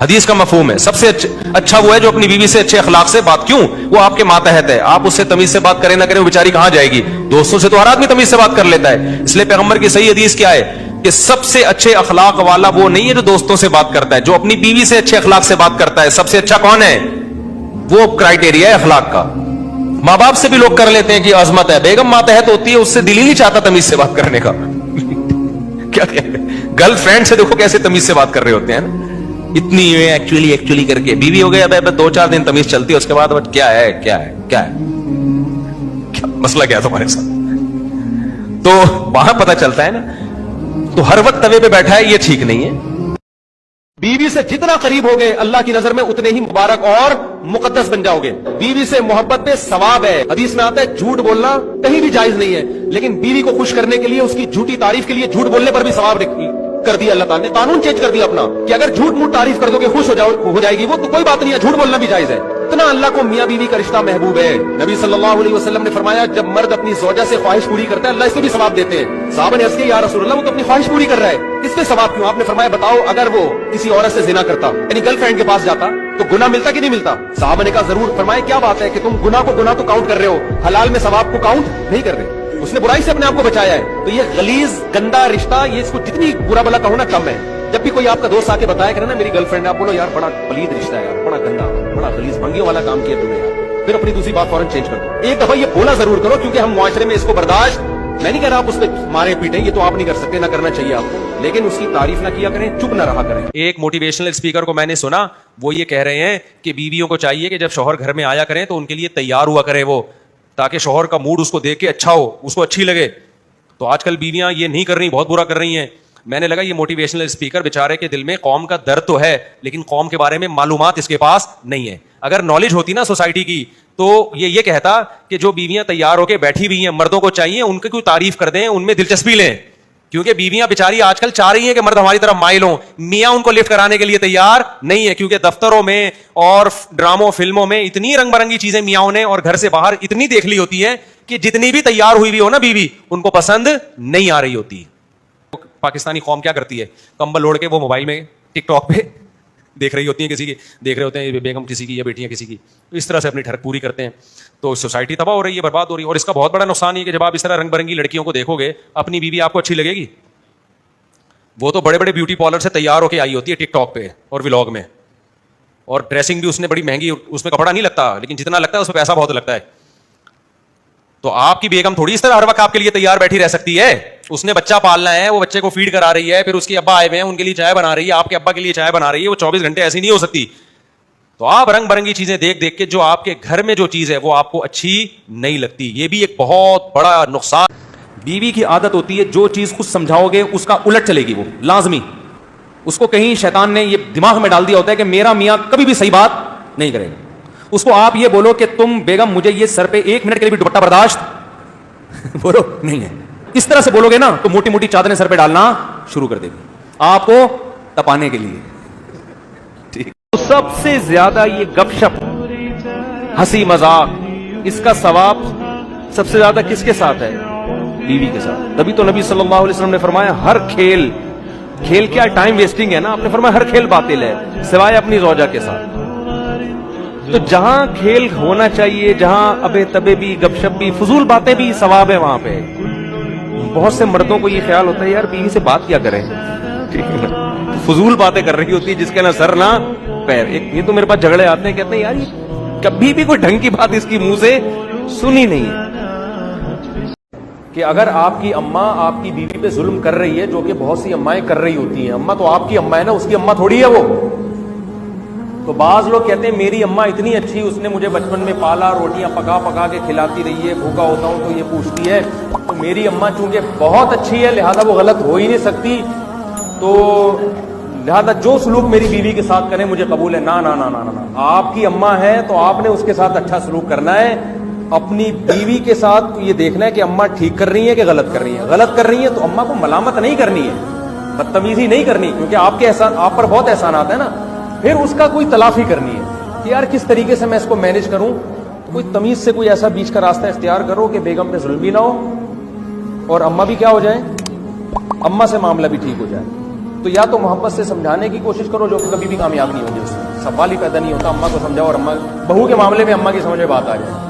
حدیث کا مفہوم ہے سب سے اچھا وہ ہے جو اپنی بیوی سے اچھے اخلاق سے بات, کیوں؟ وہ آپ کے ماتحت ہے, آپ اس سے تمیز سے بات کریں نہ کریں وہ بیچاری کہاں جائے گی. دوستوں سے تو ہر آدمی تمیز سے بات کر لیتا ہے, اس لیے پیغمبر کی صحیح حدیث کیا ہے کہ سب سے اچھے اخلاق والا وہ نہیں ہے جو دوستوں سے بات کرتا ہے, جو اپنی بیوی سے اچھے اخلاق سے بات کرتا ہے. سب سے اچھا کون ہے؟ وہ کرائٹیریا ہے اخلاق کا. ماں باپ سے بھی لوگ کر لیتے ہیں کہ عظمت ہے, بیگم ماتحت ہوتی ہے اس سے دل ہی نہیں چاہتا تمیز سے بات کرنے کا. کیا گرل فرینڈ سے دیکھو کیسے تمیز سے بات کر رہے ہوتے ہیں نا, اتنی ایکچولی کر کے. بیوی ہو گیا اب 2-4 دن تمیز چلتی ہے, اس کے بعد کیا ہے مسئلہ کیا ہے تمہارے ساتھ, تو وہاں پتہ چلتا ہے نا. تو ہر وقت توے پہ بیٹھا ہے یہ ٹھیک نہیں ہے. بیوی سے جتنا قریب ہوگے اللہ کی نظر میں اتنے ہی مبارک اور مقدس بن جاؤ گے. بیوی سے محبت پہ ثواب ہے. حدیث میں آتا ہے جھوٹ بولنا کہیں بھی جائز نہیں ہے, لیکن بیوی کو خوش کرنے کے لیے اس کی جھوٹی تعریف کے لیے جھوٹ بولنے پر بھی ثواب کر دیا اللہ تعالیٰ نے. قانون چینج کر دیا اپنا کہ اگر جھوٹ موٹ تعریف کر دو کہ خوش ہو جائے گی وہ, تو کوئی بات نہیں ہے, جھوٹ بولنا بھی جائز ہے. اتنا اللہ کو میاں بیوی کا رشتہ محبوب ہے. نبی صلی اللہ علیہ وسلم نے فرمایا جب مرد اپنی زوجہ سے خواہش پوری کرتا ہے اللہ اس کو بھی ثواب دیتے ہیں. صحابہ نے عرض کیا یا رسول اللہ وہ تو اپنی خواہش پوری کر رہا ہے, اس پہ ثواب کیوں؟ آپ نے فرمایا بتاؤ اگر وہ کسی عورت سے زنا کرتا یعنی گرل فرینڈ کے پاس جاتا تو گناہ ملتا کہ نہیں ملتا؟ صحابہ نے کہا ضرور. فرمایا کیا بات ہے کہ تم گناہ کو کاؤنٹ کر رہے ہو, حلال میں ثواب کو کاؤنٹ نہیں کر رہے. اس نے برائی سے اپنے آپ کو بچایا ہے. تو یہ غلیظ گندا رشتہ, یہ اس کو جتنی برا بلا کہو نا کم ہے. جب بھی کوئی آپ کا دوست آ کے بتایا کرے نا میری گرل فرینڈ ہے, آپ بولو یار بڑا پلید رشتہ ہے یار, بڑا گندا بڑا غلیظ بھنگیوں والا کام کیا تم نے یار, پھر اپنی دوسری بات فوراً چینج کر دو. ایک دفعہ یہ بولا ضرور کرو کیونکہ ہم معاشرے میں اس کو برداشت, میں نہیں کہہ رہا آپ اس پہ مارے پیٹیں, یہ تو آپ نہیں کر سکتے, نہ کرنا چاہیے آپ کو, لیکن اس کی تعریف نہ کیا کریں, چپ نہ رہا کریں. ایک موٹیویشنل اسپیکر کو میں نے سنا, وہ یہ کہہ رہے ہیں کہ بیویوں کو چاہیے کہ جب شوہر گھر میں آیا کریں تو ان کے لیے تیار ہوا کرے وہ, تاکہ شوہر کا موڈ اس کو دیکھ کے اچھا ہو, اس کو اچھی لگے. تو آج کل بیویاں یہ نہیں کر رہی, بہت برا کر رہی ہیں. میں نے لگا یہ موٹیویشنل اسپیکر بیچارے کے دل میں قوم کا درد تو ہے, لیکن قوم کے بارے میں معلومات اس کے پاس نہیں ہے. اگر نالج ہوتی نا سوسائٹی کی تو یہ کہتا کہ جو بیویاں تیار ہو کے بیٹھی ہوئی ہیں مردوں کو چاہیے ان کی کوئی تعریف کر دیں, ان میں دلچسپی لیں, کیونکہ بیویاں بیچاری آج کل چاہ رہی ہیں کہ مرد ہماری طرف مائل ہوں, میاں ان کو لفٹ کرانے کے لیے تیار نہیں ہے. کیونکہ دفتروں میں اور ڈراموں فلموں میں اتنی رنگ برنگی چیزیں میاں نے اور گھر سے باہر اتنی دیکھ لی ہوتی ہے کہ جتنی بھی تیار ہوئی بھی ہو نا بیوی ان کو پسند نہیں آ رہی ہوتی. پاکستانی قوم کیا کرتی ہے, کمبل اوڑھ کے وہ موبائل میں ٹک ٹاک پہ دیکھ رہی ہوتی ہیں, کسی کی دیکھ رہے ہوتے ہیں بیگم کسی کی یا بیٹیاں کسی کی, تو اس طرح سے اپنی ٹھڑک پوری کرتے ہیں. تو سوسائٹی تباہ ہو رہی ہے, برباد ہو رہی ہے. اور اس کا بہت بڑا نقصان یہ کہ جب آپ اس طرح رنگ برنگی لڑکیوں کو دیکھو گے اپنی بیوی آپ کو اچھی لگے گی؟ وہ تو بڑے بڑے بیوٹی پارلر سے تیار ہو کے آئی ہوتی ہے ٹک ٹاک پہ اور ولاگ میں, اور ڈریسنگ بھی اس نے بڑی مہنگی, اس میں کپڑا نہیں لگتا لیکن جتنا لگتا ہے اس میں پیسہ بہت لگتا ہے. تو آپ کی بیگم تھوڑی اس طرح ہر وقت آپ کے لیے تیار بیٹھی رہ سکتی ہے, اس نے بچہ پالنا ہے, وہ بچے کو فیڈ کرا رہی ہے, پھر اس کے ابا آئے ہوئے ہیں ان کے لیے چائے بنا رہی ہے, آپ کے ابا کے لیے چائے بنا رہی ہے, وہ 24 گھنٹے ایسی نہیں ہو سکتی. تو آپ رنگ برنگی چیزیں دیکھ کے جو آپ کے گھر میں جو چیز ہے وہ آپ کو اچھی نہیں لگتی. یہ بھی ایک بہت بڑا نقصان. بیوی کی عادت ہوتی ہے جو چیز خود سمجھاؤ گے اس کا الٹ چلے گی, وہ لازمی. اس کو کہیں شیطان نے یہ دماغ میں ڈال دیا ہوتا ہے کہ میرا میاں کبھی بھی صحیح بات نہیں کرے گا. اس کو آپ یہ بولو کہ تم بیگم مجھے یہ سر پہ 1 منٹ کے لیے بھی دوپٹہ برداشت بولو نہیں ہے, اس طرح سے بولو گے نا تو موٹی موٹی چادریں سر پہ ڈالنا شروع کر دے گی آپ کو تپانے کے لیے. ٹھیک, سب سے زیادہ یہ گپ شپ ہنسی مذاق اس کا ثواب سب سے زیادہ کس کے ساتھ ہے؟ بیوی کے ساتھ. تبھی تو نبی صلی اللہ علیہ وسلم نے فرمایا ہر کھیل کیا ٹائم ویسٹنگ ہے نا, آپ نے فرمایا ہر کھیل باطل ہے سوائے اپنی زوجہ کے ساتھ. تو جہاں کھیل ہونا چاہیے, جہاں ابے تبے بھی گپ شپ بھی فضول باتیں بھی ثواب ہے وہاں پہ. بہت سے مردوں کو یہ خیال ہوتا ہے یار بیوی سے بات کیا کریں, ٹھیک ہے نا, فضول باتیں کر رہی ہوتی ہے جس کے نہ سر نہ پیر. یہ تو میرے پاس جھگڑے آتے ہیں, کہتے ہیں یار یہ کبھی بھی کوئی ڈھنگ کی بات اس کی منہ سے سنی نہیں ہے. کہ اگر آپ کی اماں آپ کی بیوی پہ ظلم کر رہی ہے, جو کہ بہت سی امائیں کر رہی ہوتی ہیں, اماں تو آپ کی اماں ہے نا, اس کی اماں تھوڑی ہے وہ. تو بعض لوگ کہتے ہیں میری اماں اتنی اچھی, اس نے مجھے بچپن میں پالا, روٹیاں پکا کے کھلاتی رہی ہے, بھوکا ہوتا ہوں تو یہ پوچھتی ہے, تو میری اماں چونکہ بہت اچھی ہے لہذا وہ غلط ہو ہی نہیں سکتی, تو لہذا جو سلوک میری بیوی کے ساتھ کریں مجھے قبول ہے. نا نا نا نا نا, آپ کی اماں ہے تو آپ نے اس کے ساتھ اچھا سلوک کرنا ہے. اپنی بیوی کے ساتھ یہ دیکھنا ہے کہ اماں ٹھیک کر رہی ہیں کہ غلط کر رہی ہیں. غلط کر رہی ہیں تو اماں کو ملامت نہیں کرنی ہے, بدتمیزی نہیں کرنی, کیونکہ آپ کے احسان, آپ پر بہت احسانات ہیں نا. پھر اس کا کوئی تلافی کرنی ہے کہ یار کس طریقے سے میں اس کو مینج کروں. کوئی تمیز سے کوئی ایسا بیچ کا راستہ اختیار کرو کہ بیگم پہ ظلم بھی نہ ہو اور اماں بھی کیا ہو جائے, اماں سے معاملہ بھی ٹھیک ہو جائے. تو یا تو محبت سے سمجھانے کی کوشش کرو جو کہ کبھی بھی کامیاب نہیں ہوگی، اس سے سوال ہی پیدا نہیں ہوتا. اماں کو سمجھاؤ اور اماں بہو کے معاملے میں اماں کی سمجھ میں بات آ جائے.